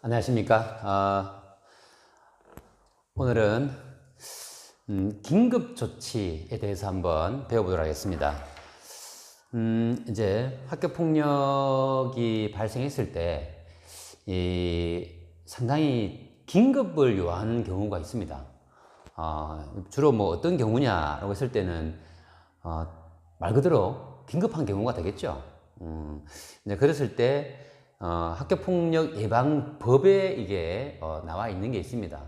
안녕하십니까. 오늘은 긴급조치에 대해서 한번 배워보도록 하겠습니다. 이제 학교폭력이 발생했을 때 상당히 긴급을 요하는 경우가 있습니다. 주로 뭐 어떤 경우냐라고 했을 때는 말 그대로 긴급한 경우가 되겠죠. 이제 그랬을 때 학교폭력 예방법에 이게 나와 있는 게 있습니다.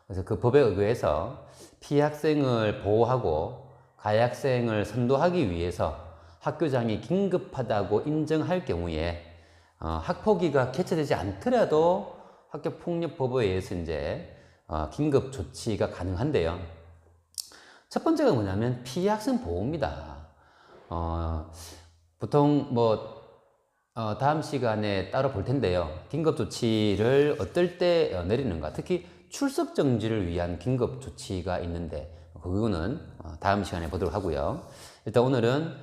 그래서 그 법에 의해서 피해 학생을 보호하고 가해 학생을 선도하기 위해서 학교장이 긴급하다고 인정할 경우에 학폭위가 개최되지 않더라도 학교폭력법에 의해서 이제 긴급 조치가 가능한데요. 첫 번째가 뭐냐면 피해 학생 보호입니다. 보통 다음 시간에 따로 볼 텐데요. 긴급 조치를 어떨 때 내리는가, 특히 출석 정지를 위한 긴급 조치가 있는데 그거는 다음 시간에 보도록 하고요. 일단 오늘은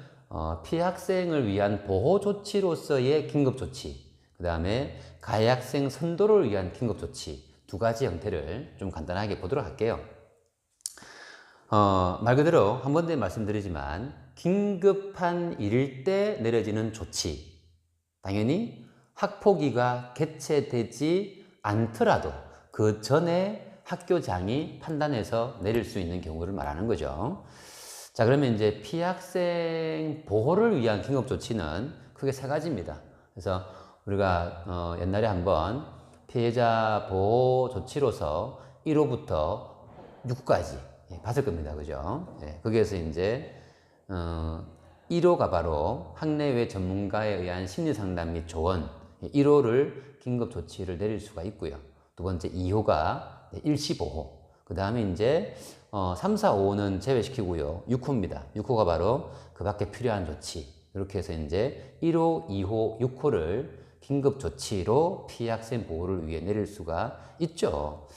피해 학생을 위한 보호 조치로서의 긴급 조치, 그 다음에 가해 학생 선도를 위한 긴급 조치 두 가지 형태를 좀 간단하게 보도록 할게요. 말 그대로 한 번 더 말씀드리지만 긴급한 일일 때 내려지는 조치, 당연히 학폭위가 개최되지 않더라도 그 전에 학교장이 판단해서 내릴 수 있는 경우를 말하는 거죠. 자, 그러면 이제 피해 학생 보호를 위한 긴급 조치는 크게 세 가지입니다. 그래서 우리가 옛날에 한번 피해자 보호 조치로서 1호부터 6호까지 봤을 겁니다. 그죠? 거기에서 이제 1호가 바로 학내외 전문가에 의한 심리상담 및 조언, 1호를 긴급 조치를 내릴 수가 있고요. 두 번째 2호가 일시보호, 그 다음에 이제 3, 4, 5는 제외시키고요. 6호입니다. 6호가 바로 그 밖에 필요한 조치. 이렇게 해서 이제 1호, 2호, 6호를 긴급 조치로 피해 학생 보호를 위해 내릴 수가 있죠.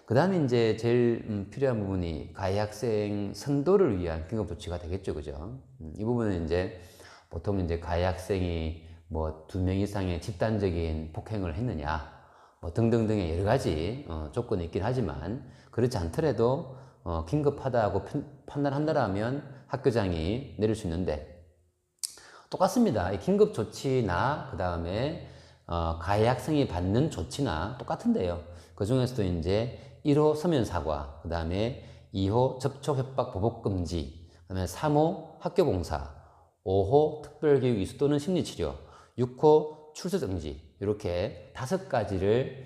그 다음에 이제 제일 필요한 부분이 가해 학생 선도를 위한 긴급 조치가 되겠죠. 그죠? 이 부분은 이제 보통 이제 가해 학생이 뭐 2명 이상의 집단적인 폭행을 했느냐, 뭐 등등등의 여러 가지 조건이 있긴 하지만 그렇지 않더라도 긴급하다고 판단한다라면 학교장이 내릴 수 있는데 똑같습니다. 이 긴급 조치나 그 다음에 가해 학생이 받는 조치나 똑같은데요. 그 중에서도 이제 1호 서면 사과, 그 다음에 2호 접촉 협박 보복 금지, 그 다음에 3호 학교 봉사, 5호 특별교육 이수 또는 심리치료, 6호 출석 정지, 이렇게 5가지를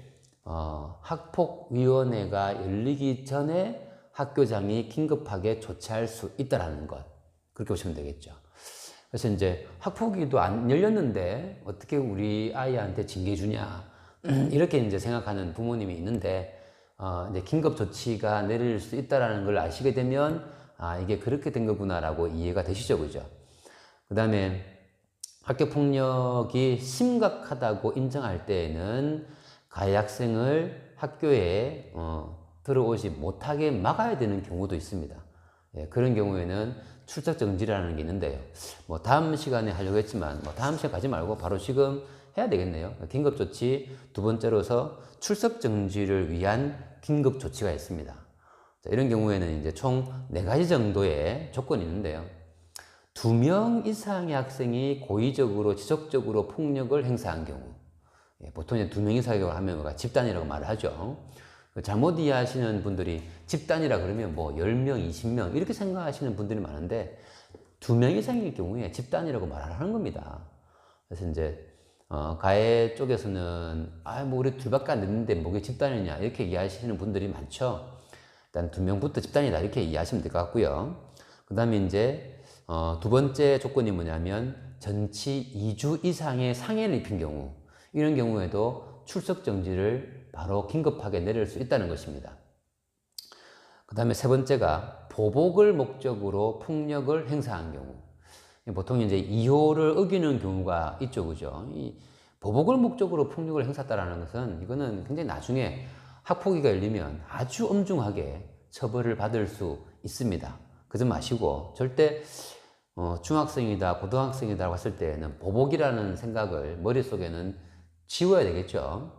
학폭위원회가 열리기 전에 학교장이 긴급하게 조치할 수 있다는 것, 그렇게 보시면 되겠죠. 그래서 이제 학폭위도 안 열렸는데 어떻게 우리 아이한테 징계 주냐 이렇게 이제 생각하는 부모님이 있는데 이제 긴급 조치가 내릴 수 있다라는 걸 아시게 되면 이게 그렇게 된 거구나라고 이해가 되시죠, 그죠? 그 다음에 학교 폭력이 심각하다고 인정할 때에는 가해 학생을 학교에 들어오지 못하게 막아야 되는 경우도 있습니다. 그런 경우에는 출석 정지라는 게 있는데요. 뭐 다음 시간에 하려고 했지만 다음 시간 가지 말고 바로 지금 해야 되겠네요. 긴급 조치 두 번째로서 출석 정지를 위한 긴급 조치가 있습니다. 자, 이런 경우에는 이제 총 4가지 정도의 조건이 있는데요. 2명 이상의 학생이 고의적으로 지속적으로 폭력을 행사한 경우, 보통 이제 2명 이상이라고 하면 집단이라고 말을 하죠. 잘못 이해하시는 분들이 집단이라 그러면 뭐 10명, 20명 이렇게 생각하시는 분들이 많은데 2명 이상일 경우에 집단이라고 말을 하는 겁니다. 그래서 이제 가해 쪽에서는 뭐 우리 둘밖에 안 됐는데 뭐게 집단이냐 이렇게 이해하시는 분들이 많죠. 일단 2명부터 집단이다 이렇게 이해하시면 될 것 같고요. 그 다음에 이제 두 번째 조건이 뭐냐면 전치 2주 이상의 상해를 입힌 경우, 이런 경우에도 출석 정지를 바로 긴급하게 내릴 수 있다는 것입니다. 그 다음에 세 번째가 보복을 목적으로 폭력을 행사한 경우, 보통 이제 2호를 어기는 경우가 있죠, 그죠? 이 보복을 목적으로 폭력을 행사했다는 것은 이거는 굉장히 나중에 학폭위가 열리면 아주 엄중하게 처벌을 받을 수 있습니다. 그 점 아시고 절대 중학생이다, 고등학생이다 봤을 때는 보복이라는 생각을 머릿속에는 지워야 되겠죠.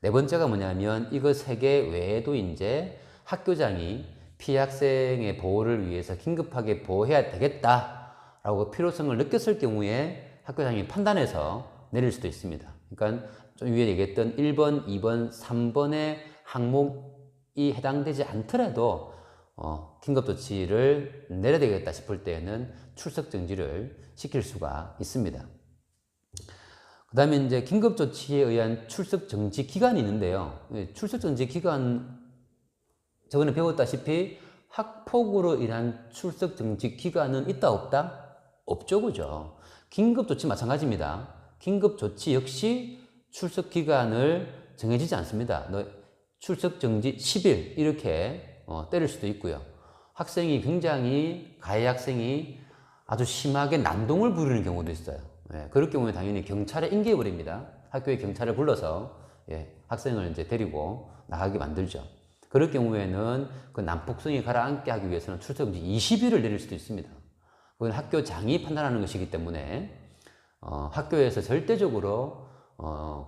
네 번째가 뭐냐면 이거 세 개 외에도 이제 학교장이 피해 학생의 보호를 위해서 긴급하게 보호해야 되겠다라고 필요성을 느꼈을 경우에 학교장이 판단해서 내릴 수도 있습니다. 그러니까 좀 위에 얘기했던 1번, 2번, 3번의 항목이 해당되지 않더라도 긴급조치를 내려야 되겠다 싶을 때에는 출석 정지를 시킬 수가 있습니다. 그 다음에 이제 긴급조치에 의한 출석 정지 기간이 있는데요. 출석 정지 기간, 저번에 배웠다시피 학폭으로 인한 출석 정지 기간은 있다 없다? 없죠, 그죠? 긴급조치 마찬가지입니다. 긴급조치 역시 출석 기간을 정해지지 않습니다. 출석 정지 10일 이렇게 때릴 수도 있고요. 학생이 굉장히 가해 학생이 아주 심하게 난동을 부리는 경우도 있어요. 그럴 경우에 당연히 경찰에 인계해 버립니다. 학교에 경찰을 불러서 학생을 이제 데리고 나가게 만들죠. 그럴 경우에는 그 난폭성이 가라앉게 하기 위해서는 출석 정지 20일을 내릴 수도 있습니다. 그건 학교장이 판단하는 것이기 때문에 학교에서 절대적으로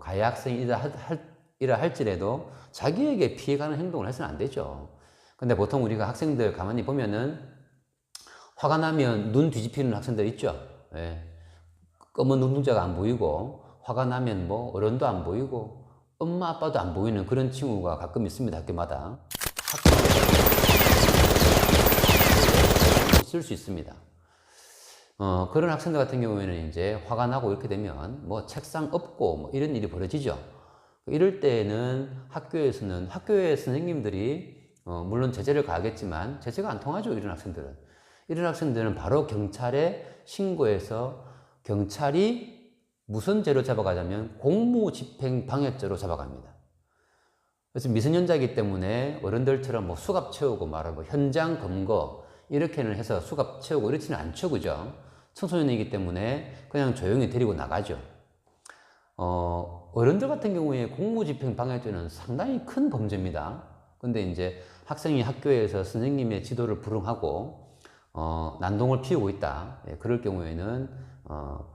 가해 학생이라 할지라도 자기에게 피해가는 행동을 해서는 안 되죠. 근데 보통 우리가 학생들 가만히 보면은 화가 나면 눈 뒤집히는 학생들 있죠. 검은 눈동자가 안 보이고 화가 나면 뭐 어른도 안 보이고 엄마 아빠도 안 보이는 그런 친구가 가끔 있습니다. 학교마다 있을 수 있습니다. 그런 학생들 같은 경우에는 이제 화가 나고 이렇게 되면 뭐 책상 엎고 뭐 이런 일이 벌어지죠. 이럴 때는 학교에서의 선생님들이 물론 제재를 가하겠지만 제재가 안 통하죠. 이런 학생들은 바로 경찰에 신고해서 경찰이 무슨 죄로 잡아가냐면 공무집행방해죄로 잡아갑니다. 그래서 미성년자이기 때문에 어른들처럼 뭐 수갑 채우고 말하고 현장 검거 이렇게는 해서 수갑 채우고 이렇지는 않죠, 그죠? 청소년이기 때문에 그냥 조용히 데리고 나가죠. 어른들 같은 경우에 공무집행방해죄는 상당히 큰 범죄입니다. 근데 이제 학생이 학교에서 선생님의 지도를 불응하고 난동을 피우고 있다. 그럴 경우에는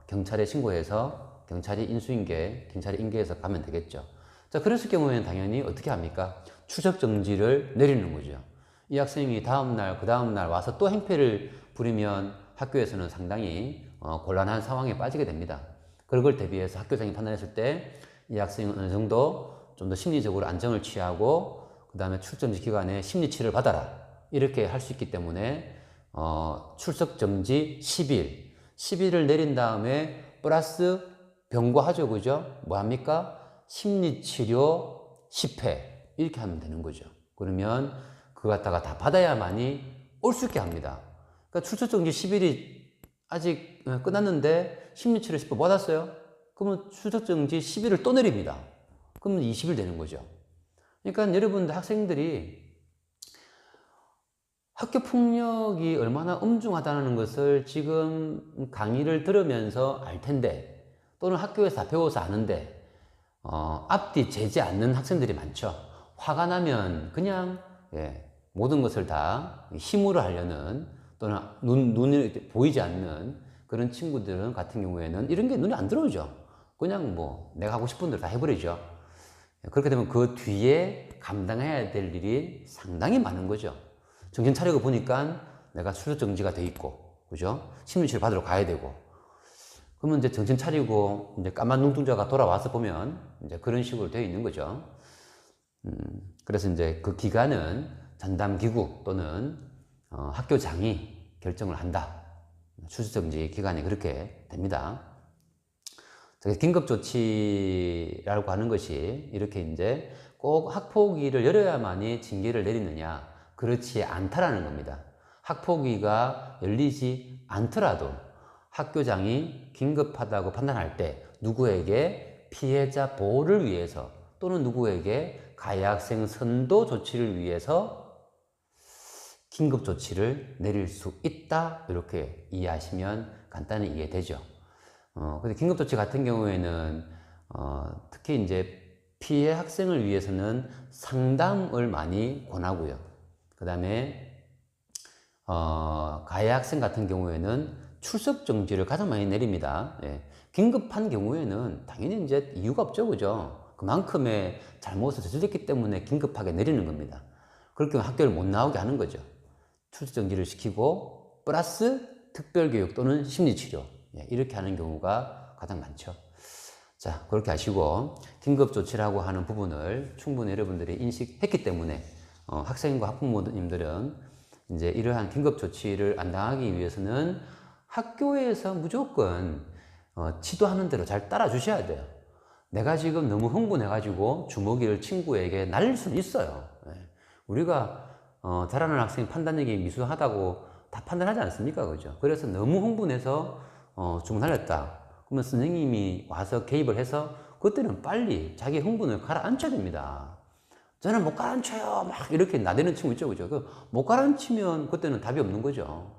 경찰에 신고해서 경찰이 인계해서 가면 되겠죠. 자, 그랬을 경우에는 당연히 어떻게 합니까? 출석 정지를 내리는 거죠. 이 학생이 다음날, 그 다음날 와서 또 행패를 부리면 학교에서는 상당히 곤란한 상황에 빠지게 됩니다. 그걸 대비해서 학교장이 판단했을 때 이 학생은 어느 정도 좀 더 심리적으로 안정을 취하고 그 다음에 출석정지 기간에 심리치료를 받아라. 이렇게 할 수 있기 때문에 출석정지 10일을 내린 다음에 플러스 병과하죠, 그죠? 뭐 합니까? 심리치료 10회 이렇게 하면 되는 거죠. 그러면 그거 갖다가 다 받아야만이 올 수 있게 합니다. 그러니까 출석정지 10일이 아직 끝났는데 심리치료 10회 받았어요? 그러면 출석정지 10일을 또 내립니다. 그러면 20일 되는 거죠. 그러니까 여러분들 학생들이 학교 폭력이 얼마나 엄중하다는 것을 지금 강의를 들으면서 알 텐데 또는 학교에서 다 배워서 아는데 앞뒤 재지 않는 학생들이 많죠. 화가 나면 그냥 모든 것을 다 힘으로 하려는 또는 눈이 보이지 않는 그런 친구들 같은 경우에는 이런 게 눈에 안 들어오죠. 그냥 뭐 내가 하고 싶은 대로 다 해버리죠. 그렇게 되면 그 뒤에 감당해야 될 일이 상당히 많은 거죠. 정신 차리고 보니까 내가 출석 정지가 돼 있고, 그죠? 심리치료 받으러 가야 되고. 그러면 이제 정신 차리고 이제 까만 눈동자가 돌아와서 보면 이제 그런 식으로 되어 있는 거죠. 그래서 이제 그 기간은 전담기구 또는 학교장이 결정을 한다. 출석정지 기간이 그렇게 됩니다. 긴급조치라고 하는 것이 이렇게 이제 꼭 학폭위를 열어야만이 징계를 내리느냐, 그렇지 않다라는 겁니다. 학폭위가 열리지 않더라도 학교장이 긴급하다고 판단할 때 누구에게 피해자 보호를 위해서 또는 누구에게 가해 학생 선도 조치를 위해서 긴급조치를 내릴 수 있다, 이렇게 이해하시면 간단히 이해되죠. 근데 긴급조치 같은 경우에는 특히 이제 피해 학생을 위해서는 상담을 많이 권하고요. 그 다음에 가해 학생 같은 경우에는 출석 정지를 가장 많이 내립니다. 긴급한 경우에는 당연히 이제 이유가 없죠, 그죠? 그만큼의 잘못을 저질렀기 때문에 긴급하게 내리는 겁니다. 그렇게 학교를 못 나오게 하는 거죠. 출석 정지를 시키고 플러스 특별교육 또는 심리치료, 이렇게 하는 경우가 가장 많죠. 자, 그렇게 하시고 긴급조치라고 하는 부분을 충분히 여러분들이 인식했기 때문에 학생과 학부모님들은 이제 이러한 긴급조치를 안 당하기 위해서는 학교에서 무조건 지도하는 대로 잘 따라 주셔야 돼요. 내가 지금 너무 흥분해가지고 주먹이를 친구에게 날릴 수는 있어요. 우리가 잘하는 학생이 판단력이 미수하다고 다 판단하지 않습니까? 그죠? 그래서 너무 흥분해서 주먹 날렸다. 그러면 선생님이 와서 개입을 해서 그때는 빨리 자기 흥분을 가라앉혀야 됩니다. 저는 못 가라앉혀요. 막 이렇게 나대는 친구 있죠. 그죠? 못 가라앉히면 그때는 답이 없는 거죠.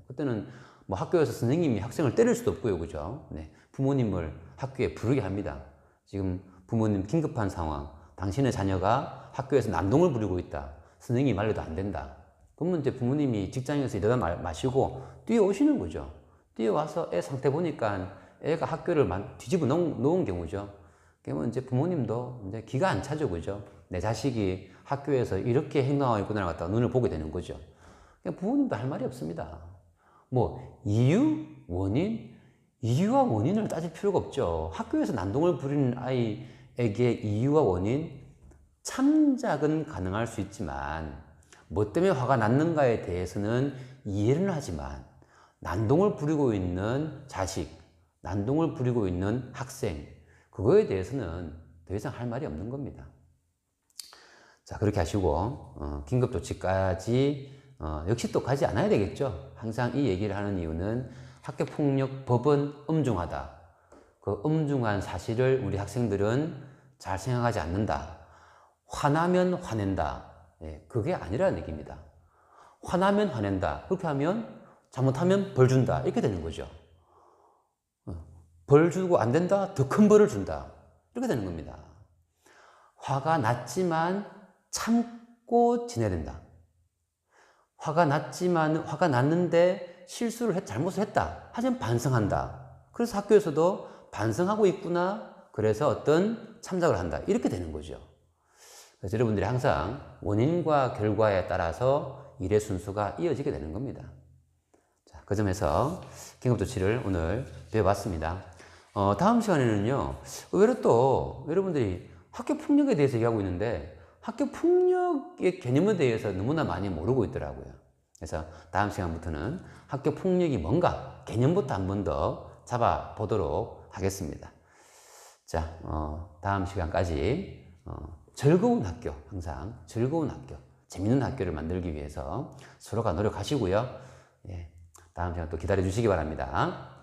그때는 뭐 학교에서 선생님이 학생을 때릴 수도 없고요. 그죠? 네. 부모님을 학교에 부르게 합니다. 지금 부모님 긴급한 상황. 당신의 자녀가 학교에서 난동을 부리고 있다. 선생님이 말려도 안 된다. 그러면 이제 부모님이 직장에서 일하다 마시고 뛰어오시는 거죠. 뛰어와서 애 상태 보니까 애가 학교를 뒤집어 놓은 경우죠. 그러면 이제 부모님도 이제 기가 안 차죠. 그죠? 내 자식이 학교에서 이렇게 행동하고 있구나 갖다가 눈을 보게 되는 거죠. 그냥 부모님도 할 말이 없습니다. 뭐, 이유? 원인? 이유와 원인을 따질 필요가 없죠. 학교에서 난동을 부리는 아이에게 이유와 원인? 참작은 가능할 수 있지만, 뭐 때문에 화가 났는가에 대해서는 이해는 하지만, 난동을 부리고 있는 자식, 난동을 부리고 있는 학생, 그거에 대해서는 더 이상 할 말이 없는 겁니다. 자, 그렇게 하시고, 긴급조치까지, 역시 또 가지 않아야 되겠죠. 항상 이 얘기를 하는 이유는 학교폭력법은 엄중하다. 그 엄중한 사실을 우리 학생들은 잘 생각하지 않는다. 화나면 화낸다. 그게 아니라는 얘기입니다. 화나면 화낸다. 그렇게 하면 잘못하면 벌 준다. 이렇게 되는 거죠. 벌 주고 안 된다? 더 큰 벌을 준다. 이렇게 되는 겁니다. 화가 났지만 참고 지내야 된다. 화가 났는데 잘못을 했다. 하지만 반성한다. 그래서 학교에서도 반성하고 있구나. 그래서 어떤 참작을 한다. 이렇게 되는 거죠. 그래서 여러분들이 항상 원인과 결과에 따라서 일의 순서가 이어지게 되는 겁니다. 자, 그 점에서 긴급조치를 오늘 배워봤습니다. 다음 시간에는요, 의외로 또 여러분들이 학교 폭력에 대해서 얘기하고 있는데 학교 폭력의 개념에 대해서 너무나 많이 모르고 있더라고요. 그래서 다음 시간부터는 학교 폭력이 뭔가 개념부터 한 번 더 잡아보도록 하겠습니다. 자, 다음 시간까지 즐거운 학교, 항상 즐거운 학교, 재밌는 학교를 만들기 위해서 서로가 노력하시고요. 예, 다음 시간 또 기다려 주시기 바랍니다.